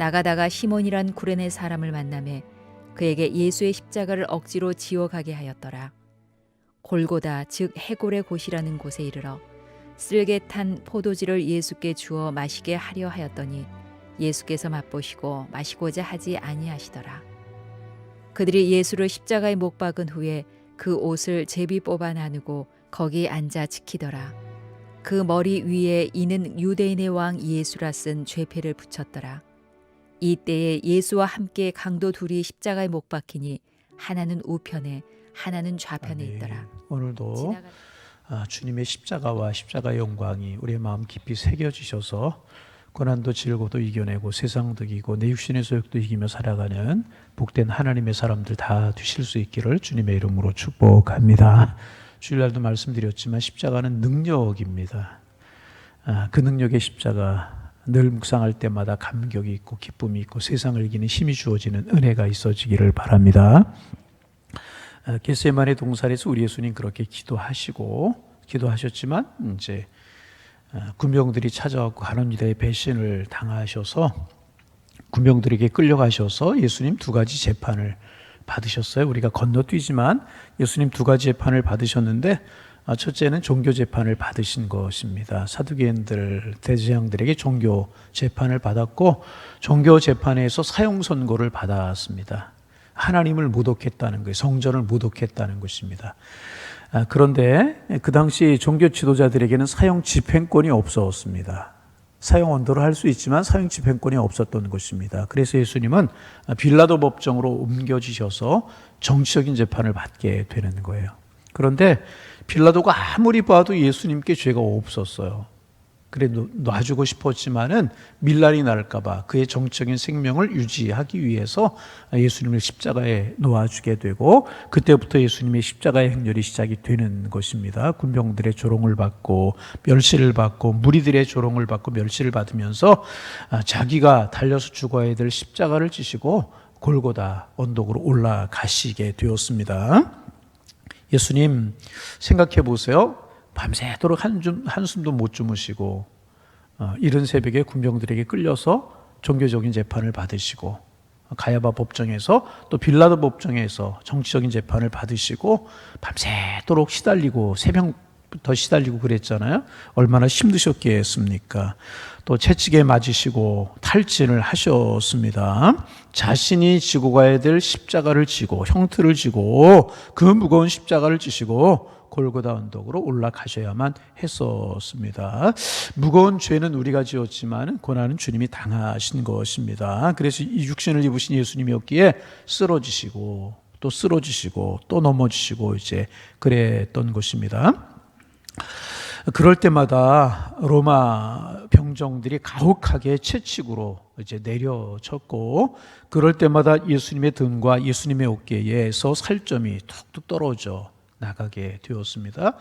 나가다가 시몬이란 구레네 사람을 만나매 그에게 예수의 십자가를 억지로 지어가게 하였더라. 골고다 즉 해골의 곳이라는 곳에 이르러 쓸개 탄 포도주를 예수께 주어 마시게 하려 하였더니 예수께서 맛보시고 마시고자 하지 아니하시더라. 그들이 예수를 십자가에 못 박은 후에 그 옷을 제비 뽑아 나누고 거기 앉아 지키더라. 그 머리 위에 이는 유대인의 왕 예수라 쓴 죄패를 붙였더라. 이때에 예수와 함께 강도 둘이 십자가에 못 박히니 하나는 우편에 하나는 좌편에 있더라. 오늘도 주님의 십자가와 십자가의 영광이 우리의 마음 깊이 새겨지셔서 고난도 질고도 이겨내고 세상도 이기고 내 육신의 소욕도 이기며 살아가는 복된 하나님의 사람들 다 되실 수 있기를 주님의 이름으로 축복합니다. 주일날도 말씀드렸지만 십자가는 능력입니다. 그 능력의 십자가 늘 묵상할 때마다 감격이 있고 기쁨이 있고 세상을 이기는 힘이 주어지는 은혜가 있어지기를 바랍니다. 겟세마네 동산에서 우리 예수님 그렇게 기도하셨지만 이제 군병들이 찾아왔고 가룟 유다의 배신을 당하셔서 군병들에게 끌려가셔서 예수님 두 가지 재판을 받으셨어요. 우리가 건너뛰지만 예수님 두 가지 재판을 받으셨는데 첫째는 종교 재판을 받으신 것입니다. 사두개인들, 대제사장들에게 종교 재판을 받았고 종교 재판에서 사형 선고를 받았습니다. 하나님을 모독했다는 거예요. 성전을 모독했다는 것입니다. 그런데 그 당시 종교 지도자들에게는 사형 집행권이 없었습니다. 사형 언도를 할 수 있지만 사형 집행권이 없었던 것입니다. 그래서 예수님은 빌라도 법정으로 옮겨지셔서 정치적인 재판을 받게 되는 거예요. 그런데 빌라도가 아무리 봐도 예수님께 죄가 없었어요. 그래 놔주고 싶었지만은 밀란이 날까봐 그의 정적인 생명을 유지하기 위해서 예수님을 십자가에 놓아주게 되고 그때부터 예수님의 십자가의 행렬이 시작이 되는 것입니다. 군병들의 조롱을 받고 멸시를 받고 무리들의 조롱을 받고 멸시를 받으면서 자기가 달려서 죽어야 될 십자가를 지시고 골고다 언덕으로 올라가시게 되었습니다. 예수님 생각해 보세요. 밤새도록 한숨도 못 주무시고 이른 새벽에 군병들에게 끌려서 종교적인 재판을 받으시고 가야바 법정에서 또 빌라도 법정에서 정치적인 재판을 받으시고 밤새도록 시달리고 새벽부터 시달리고 그랬잖아요. 얼마나 힘드셨겠습니까? 또 채찍에 맞으시고 탈진을 하셨습니다. 자신이 지고 가야 될 십자가를 지고 형틀을 지고 그 무거운 십자가를 지시고 골고다 언덕으로 올라가셔야만 했었습니다. 무거운 죄는 우리가 지었지만 고난은 주님이 당하신 것입니다. 그래서 이 육신을 입으신 예수님이었기에 쓰러지시고 또 넘어지시고 이제 그랬던 것입니다. 그럴 때마다 로마 병정들이 가혹하게 채찍으로 이제 내려쳤고 그럴 때마다 예수님의 등과 예수님의 어깨에서 살점이 툭툭 떨어져 나가게 되었습니다.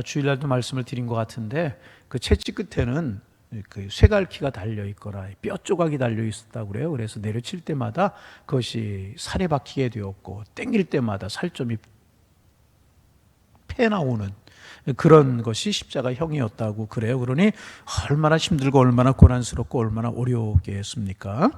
주일날도 말씀을 드린 것 같은데 그 채찍 끝에는 그 쇠갈퀴가 달려 있거나 뼈 조각이 달려 있었다고 그래요. 그래서 내려칠 때마다 그것이 살에 박히게 되었고 땡길 때마다 살점이 패 나오는 그런 것이 십자가형이었다고 그래요. 그러니 얼마나 힘들고 얼마나 고난스럽고 얼마나 어려웠겠습니까?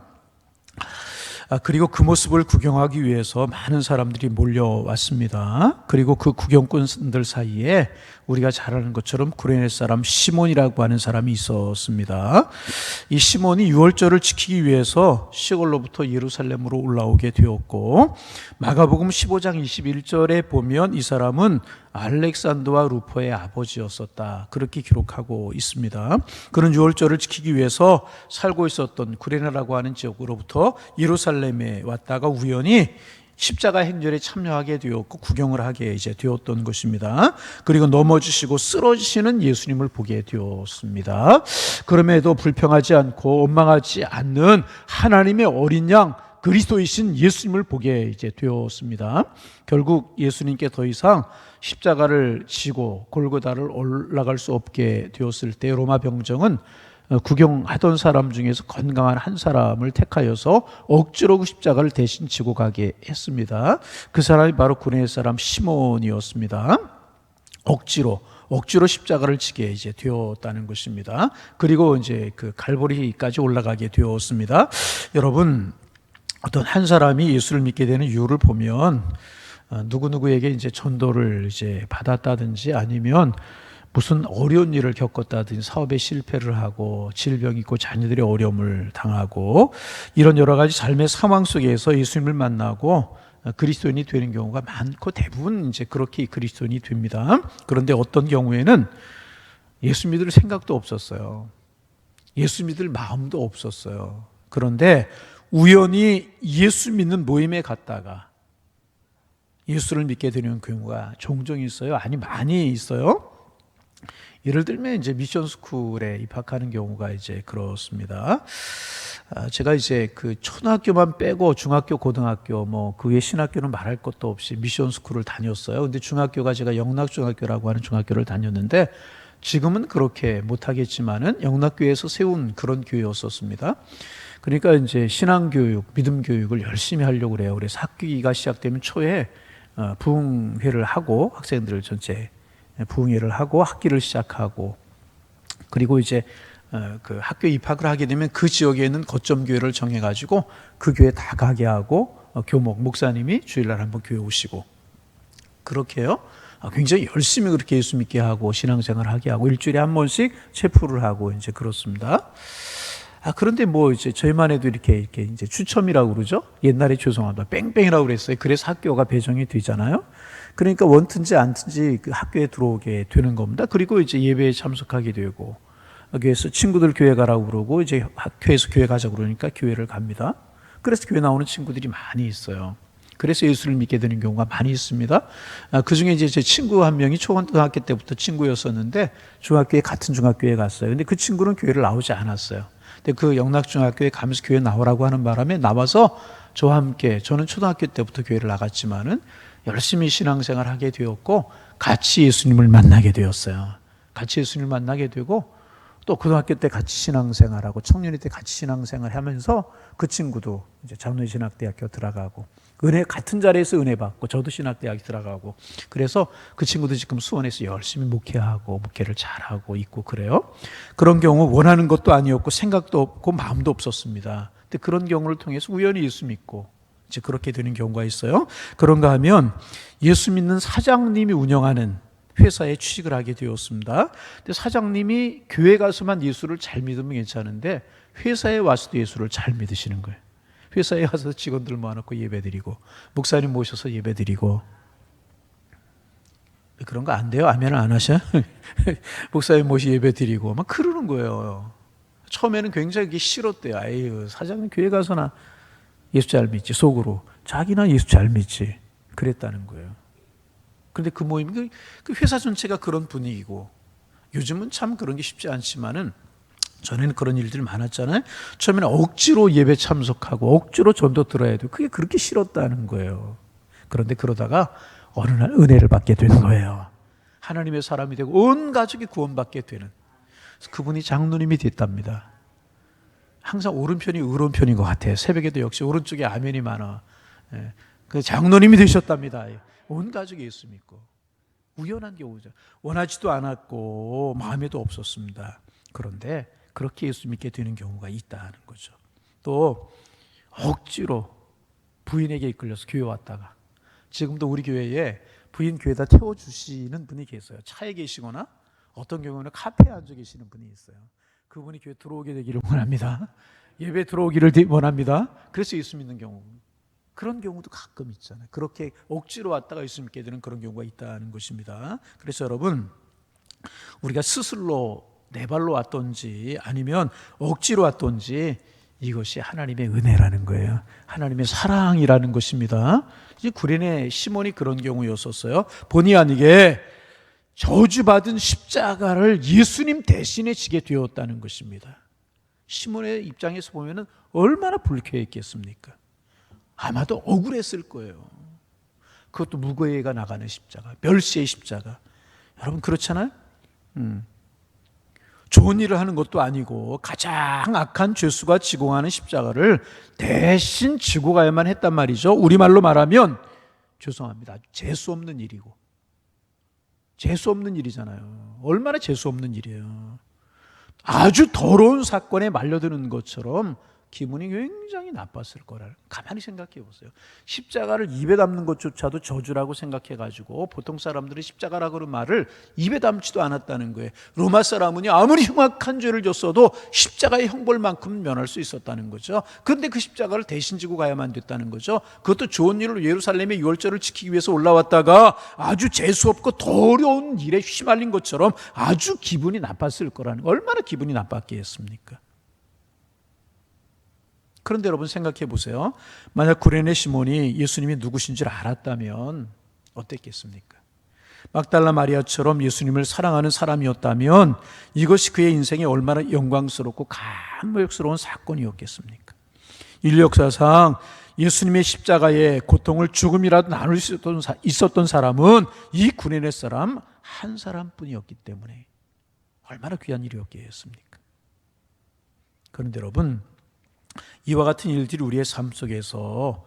그리고 그 모습을 구경하기 위해서 많은 사람들이 몰려왔습니다. 그리고 그 구경꾼들 사이에 우리가 잘 아는 것처럼 구레네 사람 시몬이라고 하는 사람이 있었습니다. 이 시몬이 유월절을 지키기 위해서 시골로부터 예루살렘으로 올라오게 되었고 마가복음 15장 21절에 보면 이 사람은 알렉산더와 루포의 아버지였었다. 그렇게 기록하고 있습니다. 그는 유월절을 지키기 위해서 살고 있었던 구레네라고 하는 지역으로부터 예루살렘에 왔다가 우연히 십자가 행렬에 참여하게 되었고 구경을 하게 이제 되었던 것입니다. 그리고 넘어지시고 쓰러지시는 예수님을 보게 되었습니다. 그럼에도 불평하지 않고 원망하지 않는 하나님의 어린 양 그리스도이신 예수님을 보게 이제 되었습니다. 결국 예수님께 더 이상 십자가를 지고 골고다를 올라갈 수 없게 되었을 때 로마 병정은 구경하던 사람 중에서 건강한 한 사람을 택하여서 억지로 그 십자가를 대신 지고 가게 했습니다. 그 사람이 바로 구레네 사람 시몬이었습니다. 억지로 억지로 십자가를 지게 이제 되었다는 것입니다. 그리고 이제 그 갈보리까지 올라가게 되었습니다. 여러분, 어떤 한 사람이 예수를 믿게 되는 이유를 보면 누구누구에게 이제 전도를 이제 받았다든지 아니면 무슨 어려운 일을 겪었다든지 사업에 실패를 하고 질병이 있고 자녀들의 어려움을 당하고 이런 여러 가지 삶의 상황 속에서 예수님을 만나고 그리스도인이 되는 경우가 많고 대부분 이제 그렇게 그리스도인이 됩니다. 그런데 어떤 경우에는 예수 믿을 생각도 없었어요. 예수 믿을 마음도 없었어요. 그런데 우연히 예수 믿는 모임에 갔다가 예수를 믿게 되는 경우가 종종 있어요. 아니, 많이 있어요. 예를 들면 이제 미션 스쿨에 입학하는 경우가 이제 그렇습니다. 제가 이제 그 초등학교만 빼고 중학교, 고등학교 그 외 신학교는 말할 것도 없이 미션 스쿨을 다녔어요. 근데 중학교가 제가 영락중학교라고 하는 중학교를 다녔는데 지금은 그렇게 못하겠지만은 영락교회에서 세운 그런 교회였었습니다. 그러니까 이제 신앙교육, 믿음교육을 열심히 하려고 그래요. 그래서 학기가 시작되면 초에 부흥회를 하고 학생들을 전체 부흥회를 하고 학기를 시작하고 그리고 이제 그 학교 입학을 하게 되면 그 지역에 있는 거점 교회를 정해가지고 그 교회 다 가게 하고 교목 목사님이 주일날 한번 교회 오시고 그렇게 해요. 굉장히 열심히 그렇게 예수 믿게 하고 신앙생활을 하게 하고 일주일에 한 번씩 체프를 하고 이제 그렇습니다. 그런데 이제 저희만 해도 이렇게 이제 추첨이라고 그러죠. 옛날에 죄송합니다. 뺑뺑이라고 그랬어요. 그래서 학교가 배정이 되잖아요. 그러니까 원든지 않든지 그 학교에 들어오게 되는 겁니다. 그리고 이제 예배에 참석하게 되고, 교회에서 친구들 교회 가라고 그러고, 이제 학교에서 교회 가자고 그러니까 교회를 갑니다. 그래서 교회 나오는 친구들이 많이 있어요. 그래서 예수를 믿게 되는 경우가 많이 있습니다. 그 중에 이제 제 친구 한 명이 초등학교 때부터 친구였었는데, 중학교에 같은 중학교에 갔어요. 근데 그 친구는 교회를 나오지 않았어요. 근데 그 영락중학교에 가면서 교회 나오라고 하는 바람에 나와서 저와 함께, 저는 초등학교 때부터 교회를 나갔지만은 열심히 신앙생활을 하게 되었고 같이 예수님을 만나게 되었어요. 같이 예수님을 만나게 되고 또 고등학교 때 같이 신앙생활하고 청년회 때 같이 신앙생활하면서 그 친구도 이제 장로신학대학교 들어가고 같은 자리에서 은혜 받고 저도 신학대학 들어가고 그래서 그 친구도 지금 수원에서 열심히 목회하고 목회를 잘하고 있고 그래요. 그런 경우 원하는 것도 아니었고 생각도 없고 마음도 없었습니다. 근데 그런 경우를 통해서 우연히 예수 믿고 이제 그렇게 되는 경우가 있어요. 그런가 하면 예수 믿는 사장님이 운영하는 회사에 취직을 하게 되었습니다. 근데 사장님이 교회 가서만 예수를 잘 믿으면 괜찮은데 회사에 와서도 예수를 잘 믿으시는 거예요. 회사에 가서 직원들 모아놓고 예배드리고 목사님 모셔서 예배드리고 그런 거 안 돼요? 아멘을 안 하셔? 목사님 모시 예배드리고 막 그러는 거예요. 처음에는 굉장히 싫었대요. 아유, 사장님 교회 가서나 예수 잘 믿지. 속으로 자기나 예수 잘 믿지. 그랬다는 거예요. 그런데 그 모임, 그 회사 전체가 그런 분위기고 요즘은 참 그런 게 쉽지 않지만은 전에는 그런 일들이 많았잖아요. 처음에는 억지로 예배 참석하고 억지로 전도 들어야 돼요. 그게 그렇게 싫었다는 거예요. 그런데 그러다가 어느 날 은혜를 받게 되는 거예요. 하나님의 사람이 되고 온 가족이 구원받게 되는. 그분이 장로님이 됐답니다. 항상 오른편이 의로운 편인 것 같아요. 새벽에도 역시 오른쪽에 아멘이 많아. 그 장로님이 되셨답니다. 온 가족이 예수 믿고. 우연한 경우죠. 원하지도 않았고 마음에도 없었습니다. 그런데 그렇게 예수 믿게 되는 경우가 있다는 거죠. 또 억지로 부인에게 이끌려서 교회 왔다가 지금도 우리 교회에 부인 교회에다 태워주시는 분이 계세요. 차에 계시거나 어떤 경우는 카페에 앉아 계시는 분이 있어요. 그분이 교회 들어오게 되기를 원합니다. 예배 들어오기를 원합니다. 그래서 예수 믿는 경우. 그런 경우도 가끔 있잖아요. 그렇게 억지로 왔다가 예수 믿게 되는 그런 경우가 있다는 것입니다. 그래서 여러분, 우리가 스스로 내 발로 왔던지 아니면 억지로 왔던지 이것이 하나님의 은혜라는 거예요. 하나님의 사랑이라는 것입니다. 이제 구레네 시몬이 그런 경우였었어요. 본의 아니게 저주받은 십자가를 예수님 대신에 지게 되었다는 것입니다. 시몬의 입장에서 보면 얼마나 불쾌했겠습니까? 아마도 억울했을 거예요. 그것도 무고해가 나가는 십자가, 멸시의 십자가. 여러분 그렇잖아요? 좋은 일을 하는 것도 아니고 가장 악한 죄수가 지고 가는 십자가를 대신 지고 가야만 했단 말이죠. 우리말로 말하면 죄송합니다. 재수 없는 일이고 재수 없는 일이잖아요. 얼마나 재수 없는 일이에요. 아주 더러운 사건에 말려드는 것처럼 기분이 굉장히 나빴을 거라. 가만히 생각해 보세요. 십자가를 입에 담는 것조차도 저주라고 생각해가지고 보통 사람들은 십자가라고 하는 말을 입에 담지도 않았다는 거예요. 로마 사람은요, 아무리 흉악한 죄를 졌어도 십자가의 형벌만큼 면할 수 있었다는 거죠. 그런데 그 십자가를 대신 지고 가야만 됐다는 거죠. 그것도 좋은 일로 예루살렘의 유월절을 지키기 위해서 올라왔다가 아주 재수없고 더러운 일에 휘말린 것처럼 아주 기분이 나빴을 거라는 거예요. 얼마나 기분이 나빴겠습니까? 그런데 여러분 생각해 보세요. 만약 구레네 시몬이 예수님이 누구신 줄 알았다면 어땠겠습니까? 막달라 마리아처럼 예수님을 사랑하는 사람이었다면 이것이 그의 인생에 얼마나 영광스럽고 감격스러운 사건이었겠습니까? 인류 역사상 예수님의 십자가의 고통을 죽음이라도 나눌 수 있었던 사람은 이 구레네 사람 한 사람뿐이었기 때문에 얼마나 귀한 일이었겠습니까? 그런데 여러분, 이와 같은 일들이 우리의 삶 속에서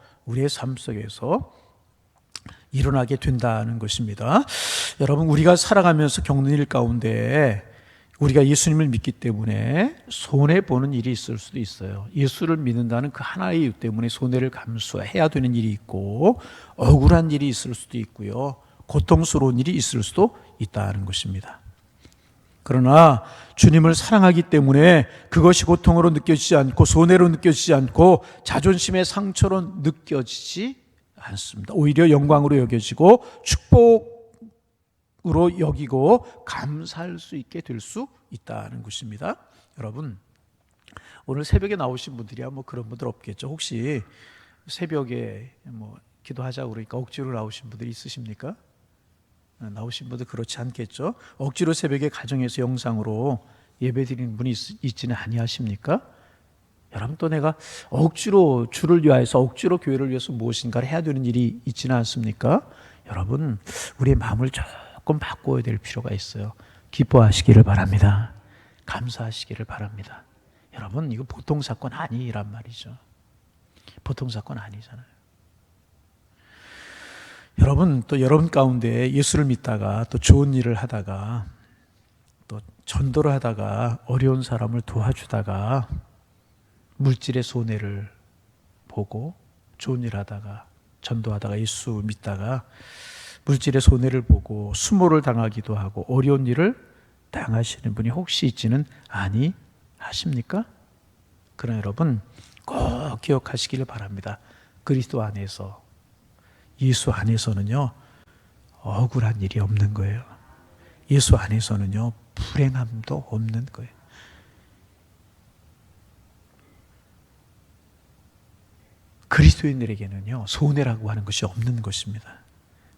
일어나게 된다는 것입니다. 여러분, 우리가 살아가면서 겪는 일 가운데 우리가 예수님을 믿기 때문에 손해보는 일이 있을 수도 있어요. 예수를 믿는다는 그 하나의 이유 때문에 손해를 감수해야 되는 일이 있고, 억울한 일이 있을 수도 있고요, 고통스러운 일이 있을 수도 있다는 것입니다. 그러나 주님을 사랑하기 때문에 그것이 고통으로 느껴지지 않고 손해로 느껴지지 않고 자존심의 상처로 느껴지지 않습니다. 오히려 영광으로 여겨지고 축복으로 여기고 감사할 수 있게 될 수 있다는 것입니다. 여러분, 오늘 새벽에 나오신 분들이야 뭐 그런 분들 없겠죠. 혹시 새벽에 뭐 기도하자고 그러니까 억지로 나오신 분들이 있으십니까? 나오신 분들 그렇지 않겠죠. 억지로 새벽에 가정에서 영상으로 예배드리는 분이 있지는 아니하십니까? 여러분, 또 내가 억지로 주를 위하여서 억지로 교회를 위해서 무엇인가를 해야 되는 일이 있지는 않습니까? 여러분, 우리의 마음을 조금 바꿔야 될 필요가 있어요. 기뻐하시기를 바랍니다. 감사하시기를 바랍니다. 여러분, 이거 보통 사건 아니란 말이죠. 보통 사건 아니잖아요. 여러분, 또 여러분 가운데 예수를 믿다가 또 좋은 일을 하다가 또 전도를 하다가 어려운 사람을 도와주다가 물질의 손해를 보고 좋은 일 하다가 전도하다가 예수 믿다가 물질의 손해를 보고 수모를 당하기도 하고 어려운 일을 당하시는 분이 혹시 있지는 아니하십니까? 그러나 여러분, 꼭 기억하시기를 바랍니다. 그리스도 안에서, 예수 안에서는요, 억울한 일이 없는 거예요. 예수 안에서는요, 불행함도 없는 거예요. 그리스도인들에게는요, 손해라고 하는 것이 없는 것입니다.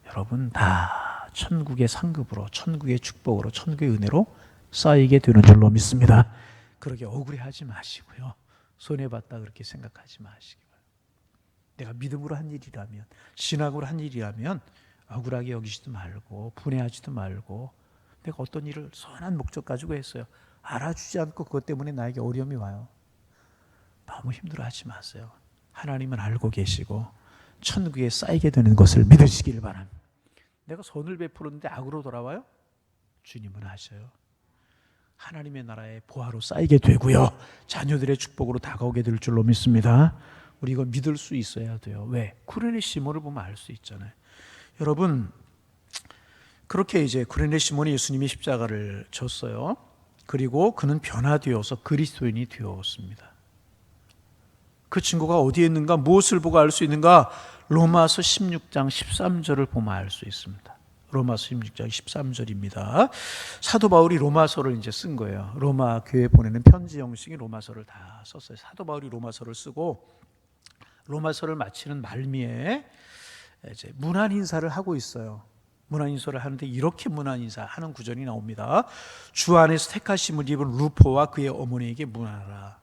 여러분, 다 천국의 상급으로, 천국의 축복으로, 천국의 은혜로 쌓이게 되는 줄로 믿습니다. 그러게 억울해하지 마시고요, 손해봤다 그렇게 생각하지 마시기 바랍니다. 내가 믿음으로 한 일이라면, 신앙으로 한 일이라면 억울하게 여기지도 말고 분해하지도 말고, 내가 어떤 일을 선한 목적 가지고 했어요, 알아주지 않고 그것 때문에 나에게 어려움이 와요, 너무 힘들어하지 마세요. 하나님은 알고 계시고 천국에 쌓이게 되는 것을 믿으시기를 바랍니다. 내가 선을 베풀었는데 악으로 돌아와요? 주님은 아셔요. 하나님의 나라의 보화로 쌓이게 되고요, 자녀들의 축복으로 다가오게 될 줄로 믿습니다. 우리 이거 믿을 수 있어야 돼요. 왜? 구레네 시몬을 보면 알 수 있잖아요. 여러분, 그렇게 이제 구레네 시몬이 예수님이 십자가를 졌어요. 그리고 그는 변화되어서 그리스도인이 되었습니다. 그 친구가 어디에 있는가, 무엇을 보고 알 수 있는가? 로마서 16장 13절을 보면 알 수 있습니다. 로마서 16장 13절입니다. 사도 바울이 로마서를 이제 쓴 거예요. 로마 교회에 보내는 편지 형식의 로마서를 다 썼어요. 사도 바울이 로마서를 쓰고 로마서를 마치는 말미에 이제 문안 인사를 하고 있어요. 문안 인사를 하는데 이렇게 문안 인사하는 구절이 나옵니다. 주 안에서 택하심을 입은 루포와 그의 어머니에게 문안하라.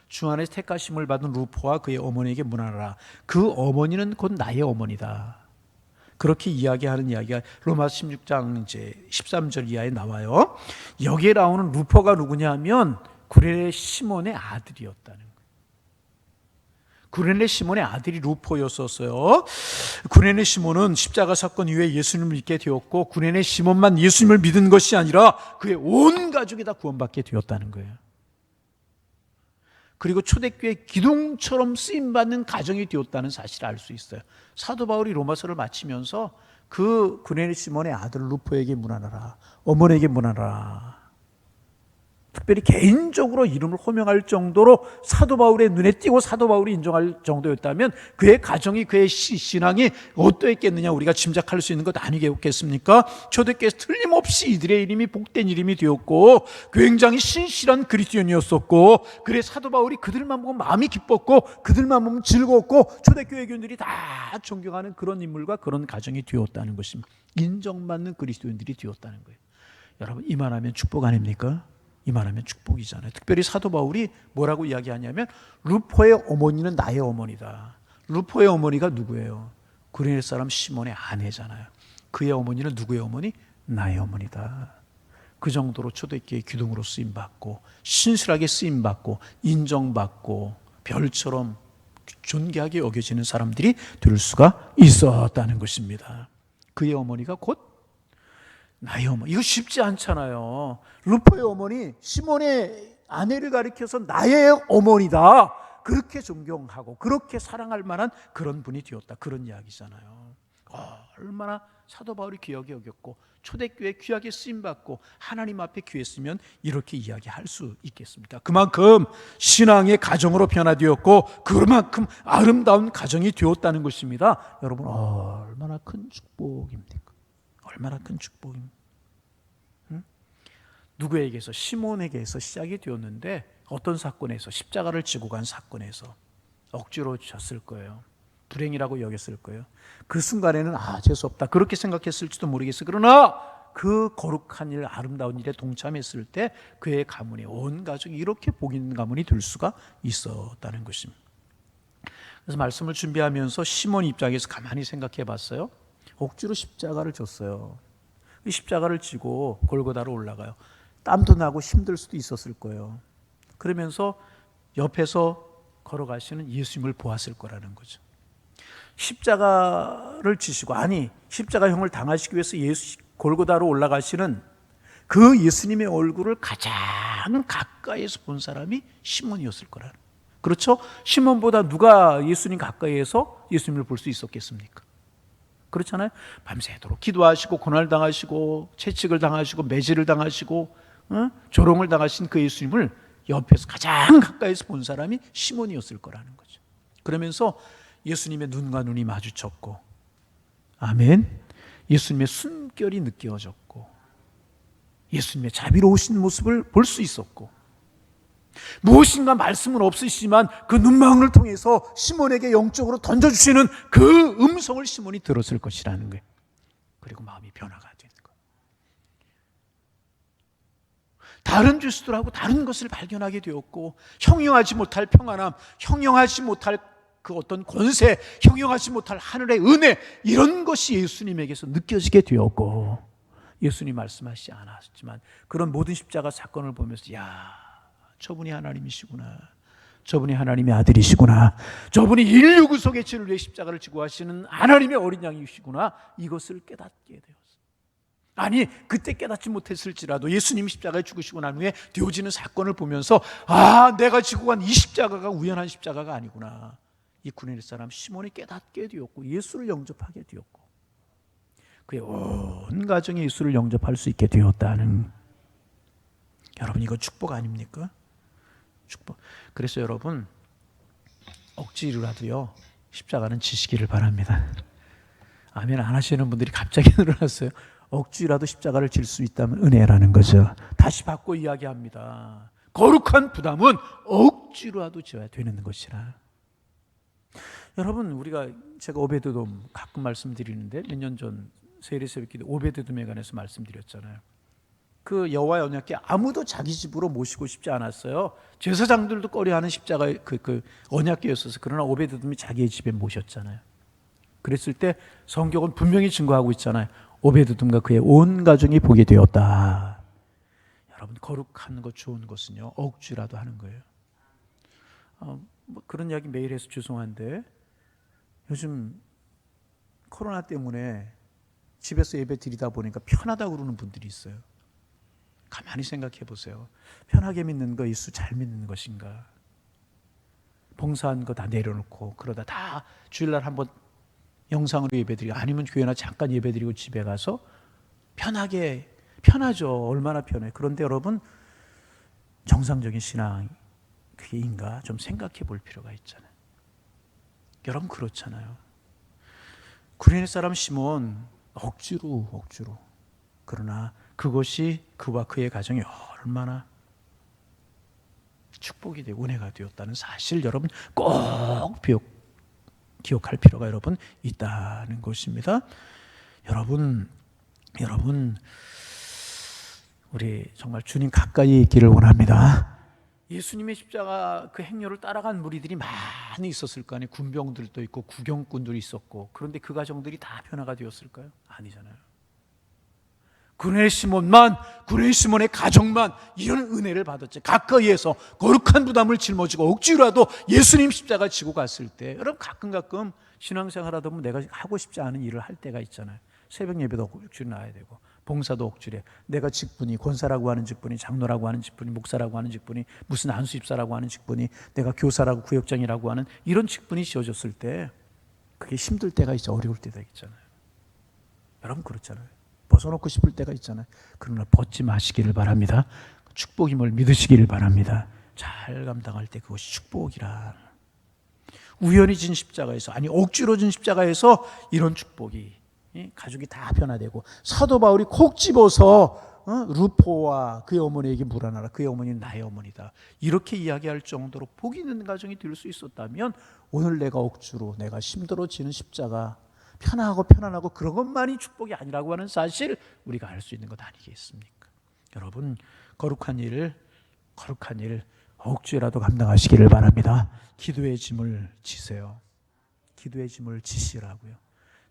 주 안에서 택하심을 받은 루포와 그의 어머니에게 문안하라. 그 어머니는 곧 나의 어머니다. 그렇게 이야기하는 이야기가 로마 16장 이제 13절 이하에 나와요. 여기에 나오는 루포가 누구냐 하면 구레네 시몬의 아들이었다는 거예요. 구레네 시몬의 아들이 루포였었어요. 구레네 시몬은 십자가 사건 이후에 예수님을 믿게 되었고, 구레네 시몬만 예수님을 믿은 것이 아니라 그의 온 가족이 다 구원받게 되었다는 거예요. 그리고 초대교회 기둥처럼 쓰임받는 가정이 되었다는 사실을 알 수 있어요. 사도 바울이 로마서를 마치면서 그 구레네 시몬의 아들 루포에게 문안하라, 어머니에게 문안하라, 특별히 개인적으로 이름을 호명할 정도로 사도 바울의 눈에 띄고 사도 바울이 인정할 정도였다면 그의 가정이, 그의 신앙이 어떠했겠느냐 우리가 짐작할 수 있는 것 아니겠습니까? 초대교회에서 틀림없이 이들의 이름이 복된 이름이 되었고 굉장히 신실한 그리스도인이었었고, 그래 사도 바울이 그들만 보고 마음이 기뻤고 그들만 보면 즐거웠고 초대교회 교인들이 다 존경하는 그런 인물과 그런 가정이 되었다는 것입니다. 인정받는 그리스도인들이 되었다는 거예요. 여러분, 이만하면 축복 아닙니까? 이만하면 축복이잖아요. 특별히 사도 바울이 뭐라고 이야기하냐면 루포의 어머니는 나의 어머니다. 루포의 어머니가 누구예요? 구레네 사람 시몬의 아내잖아요. 그의 어머니는 누구의 어머니? 나의 어머니다. 그 정도로 초대교회 기둥으로 쓰임받고 신실하게 쓰임받고 인정받고 별처럼 존귀하게 여겨지는 사람들이 될 수가 있었다는 것입니다. 그의 어머니가 곧 나의 어머니. 이거 쉽지 않잖아요. 루포의 어머니, 시몬의 아내를 가리켜서 나의 어머니다, 그렇게 존경하고 그렇게 사랑할 만한 그런 분이 되었다, 그런 이야기잖아요. 얼마나 사도 바울이 귀하게 여겼고 초대교회 귀하게 쓰임받고 하나님 앞에 귀했으면 이렇게 이야기할 수 있겠습니까? 그만큼 신앙의 가정으로 변화되었고 그만큼 아름다운 가정이 되었다는 것입니다. 여러분, 얼마나 큰 축복입니까? 얼마나 큰 축복입니다. 누구에게서? 시몬에게서 시작이 되었는데 어떤 사건에서? 십자가를 지고 간 사건에서 억지로 졌을 거예요. 불행이라고 여겼을 거예요. 그 순간에는 재수없다 그렇게 생각했을지도 모르겠어요. 그러나 그 거룩한 일, 아름다운 일에 동참했을 때 그의 가문이, 온 가족이 이렇게 복 있는 가문이 될 수가 있었다는 것입니다. 그래서 말씀을 준비하면서 시몬 입장에서 가만히 생각해 봤어요. 억지로 십자가를 졌어요. 이 십자가를 지고 골고다로 올라가요. 땀도 나고 힘들 수도 있었을 거예요. 그러면서 옆에서 걸어가시는 예수님을 보았을 거라는 거죠. 십자가를 지시고, 십자가형을 당하시기 위해서 골고다로 올라가시는 그 예수님의 얼굴을 가장 가까이에서 본 사람이 시몬이었을 거라는. 그렇죠? 시몬보다 누가 예수님 가까이에서 예수님을 볼 수 있었겠습니까? 그렇잖아요. 밤새도록 기도하시고 고난을 당하시고 채찍을 당하시고 매질을 당하시고 조롱을 당하신 그 예수님을 옆에서 가장 가까이서 본 사람이 시몬이었을 거라는 거죠. 그러면서 예수님의 눈과 눈이 마주쳤고, 아멘, 예수님의 숨결이 느껴졌고 예수님의 자비로우신 모습을 볼 수 있었고, 무엇인가 말씀은 없으시지만 그 눈망울을 통해서 시몬에게 영적으로 던져주시는 그 음성을 시몬이 들었을 것이라는 거예요. 그리고 마음이 변화가 되는 거예요. 다른 죄수들하고 다른 것을 발견하게 되었고, 형용하지 못할 평안함, 형용하지 못할 그 어떤 권세, 형용하지 못할 하늘의 은혜, 이런 것이 예수님에게서 느껴지게 되었고, 예수님 말씀하시지 않았지만 그런 모든 십자가 사건을 보면서 저분이 하나님이시구나, 저분이 하나님의 아들이시구나, 저분이 인류 구속의 죄를 위해 십자가를 지고 하시는 하나님의 어린 양이시구나, 이것을 깨닫게 되었어요. 그때 깨닫지 못했을지라도 예수님이 십자가에 죽으시고 난 후에 되어지는 사건을 보면서 내가 지고 간 이 십자가가 우연한 십자가가 아니구나, 이 구레네 사람 시몬이 깨닫게 되었고 예수를 영접하게 되었고 그의 온 가정이 예수를 영접할 수 있게 되었다는. 여러분, 이거 축복 아닙니까? 축복. 그래서 여러분, 억지로라도요 십자가는 지시기를 바랍니다. 아멘 안 하시는 분들이 갑자기 늘어났어요. 억지라도 십자가를 질 수 있다면 은혜라는 거죠. 다시 바꿔 이야기합니다. 거룩한 부담은 억지로라도 져야 되는 것이라. 여러분, 제가 오베드돔 가끔 말씀드리는데 몇 년 전 세례 새벽기도 오베드돔에 관해서 말씀드렸잖아요. 그 여호와의 언약궤 아무도 자기 집으로 모시고 싶지 않았어요. 제사장들도 꺼려하는 십자가의 그 언약궤였어서. 그러나 오베드돔이 자기의 집에 모셨잖아요. 그랬을 때 성경은 분명히 증거하고 있잖아요. 오베드돔과 그의 온 가정이 보게 되었다. 여러분, 거룩한 것, 좋은 것은요 억지라도 하는 거예요. 뭐 그런 이야기 매일 해서 죄송한데 요즘 코로나 때문에 집에서 예배 드리다 보니까 편하다고 그러는 분들이 있어요. 가만히 생각해 보세요. 편하게 믿는 거 예수 잘 믿는 것인가? 봉사한 거 다 내려놓고 그러다 다 주일날 한번 영상으로 예배드리고 아니면 교회나 잠깐 예배드리고 집에 가서 편하죠. 얼마나 편해. 그런데 여러분 정상적인 신앙 그게 인가 좀 생각해 볼 필요가 있잖아요. 여러분 그렇잖아요. 구레네 사람 시몬 억지로 그러나 그것이 그와 그의 가정이 얼마나 축복이 되고 은혜가 되었다는 사실 여러분 꼭 기억할 필요가 여러분 있다는 것입니다. 여러분 우리 정말 주님 가까이 있기를 원합니다. 예수님의 십자가 그 행렬을 따라간 무리들이 많이 있었을 거 아니에요. 군병들도 있고 구경꾼들이 있었고 그런데 그 가정들이 다 변화가 되었을까요? 아니잖아요. 구레네 시몬의 가정만 이런 은혜를 받았지. 가까이에서 거룩한 부담을 짊어지고 억지로라도 예수님 십자가 지고 갔을 때 여러분 가끔 신앙생활하다 보면 내가 하고 싶지 않은 일을 할 때가 있잖아요. 새벽 예배도 억지로 나와야 되고 봉사도 억지로 해. 내가 직분이 권사라고 하는 직분이 장로라고 하는 직분이 목사라고 하는 직분이 무슨 안수집사라고 하는 직분이 내가 교사라고 구역장이라고 하는 이런 직분이 지어졌을 때 그게 힘들 때가 있죠. 어려울 때가 있잖아요. 여러분 그렇잖아요. 벗어놓고 싶을 때가 있잖아요. 그러나 벗지 마시기를 바랍니다. 축복임을 믿으시기를 바랍니다. 잘 감당할 때 그것이 축복이라. 우연히 진 십자가에서 아니 억지로 진 십자가에서 이런 축복이 가족이 다 변화되고 사도 바울이 콕 집어서 루포와 그의 어머니에게 물어나라. 그의 어머니는 나의 어머니다. 이렇게 이야기할 정도로 복이 있는 가정이 될 수 있었다면 오늘 내가 억지로 내가 힘들어지는 십자가 편안하고 그런 것만이 축복이 아니라고 하는 사실 우리가 알 수 있는 것 아니겠습니까? 여러분 거룩한 일 억지라도 감당하시기를 바랍니다. 기도의 짐을 지세요. 기도의 짐을 지시라고요.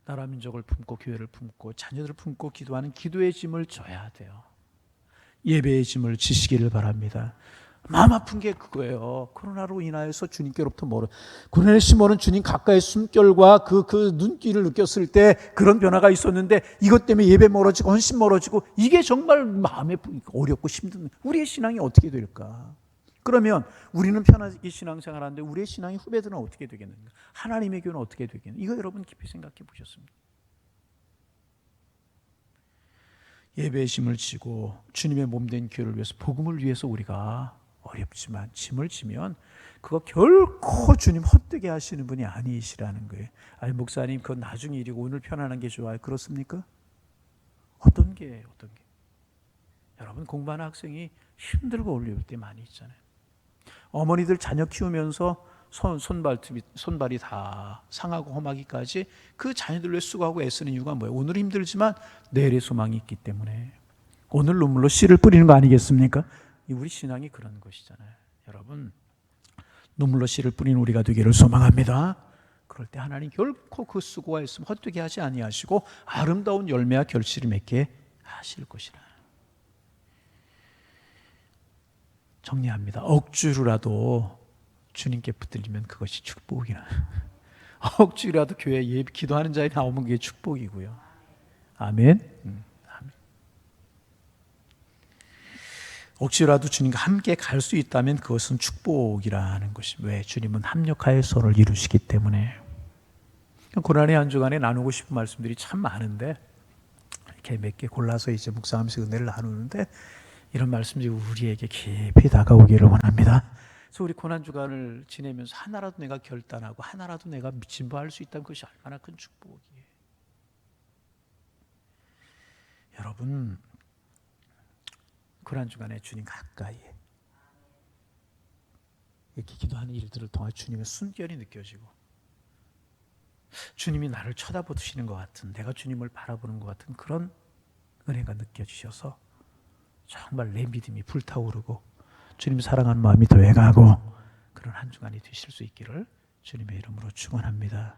나라 민족을 품고 교회를 품고 자녀들을 품고 기도하는 기도의 짐을 져야 돼요. 예배의 짐을 지시기를 바랍니다. 마음 아픈 게 그거예요. 코로나로 인하여서 주님께로부터 멀어. 구레네 시몬은 주님 가까이 숨결과 그 눈길을 느꼈을 때 그런 변화가 있었는데 이것 때문에 예배 멀어지고 헌신 멀어지고 이게 정말 마음에 어렵고 힘든 우리의 신앙이 어떻게 될까? 그러면 우리는 편하게 신앙생활하는데 우리의 신앙의 후배들은 어떻게 되겠는가? 하나님의 교회는 어떻게 되겠는가? 이거 여러분 깊이 생각해 보셨습니까? 예배의 짐을 지고 주님의 몸된 교회를 위해서 복음을 위해서 우리가 어렵지만 짐을 지면 그거 결코 주님 헛되게 하시는 분이 아니시라는 거예요. 아니 목사님 그건 나중 일이고 오늘 편안한 게 좋아요. 그렇습니까? 어떤 게 여러분 공부하는 학생이 힘들고 어려울 때 많이 있잖아요. 어머니들 자녀 키우면서 손발이 다 상하고 험하기까지 그 자녀들 위해 수고하고 애쓰는 이유가 뭐예요? 오늘 힘들지만 내일의 소망이 있기 때문에 오늘 눈물로 씨를 뿌리는 거 아니겠습니까? 우리 신앙이 그런 것이잖아요. 여러분 눈물로 씨를 뿌리는 우리가 되기를 소망합니다. 그럴 때 하나님 결코 그 수고가 있으면 헛되게 하지 아니하시고 아름다운 열매와 결실을 맺게 하실 것이라. 정리합니다. 억지로라도 주님께 붙들리면 그것이 축복이라. 억지로라도 교회에 예배 기도하는 자에 나오면 그게 축복이고요. 아멘. 억지로라도 주님과 함께 갈 수 있다면 그것은 축복이라는 것이 왜 주님은 합력하여 서로를 이루시기 때문에. 고난의 한 주간에 나누고 싶은 말씀들이 참 많은데 이렇게 몇 개 골라서 이제 묵상하면서 은혜를 나누는데 이런 말씀들이 우리에게 깊이 다가오기를 원합니다. 그래서 우리 고난 주간을 지내면서 하나라도 내가 결단하고 하나라도 내가 진보할 수 있다면 그것이 얼마나 큰 축복이에요. 여러분 고난 주간에 주님 가까이에 이렇게 기도하는 일들을 통해 주님의 순결이 느껴지고 주님이 나를 쳐다보시는 것 같은 내가 주님을 바라보는 것 같은 그런 은혜가 느껴지셔서 정말 내 믿음이 불타오르고 주님 사랑하는 마음이 더해가고 그런 한 주간이 되실 수 있기를 주님의 이름으로 축원합니다.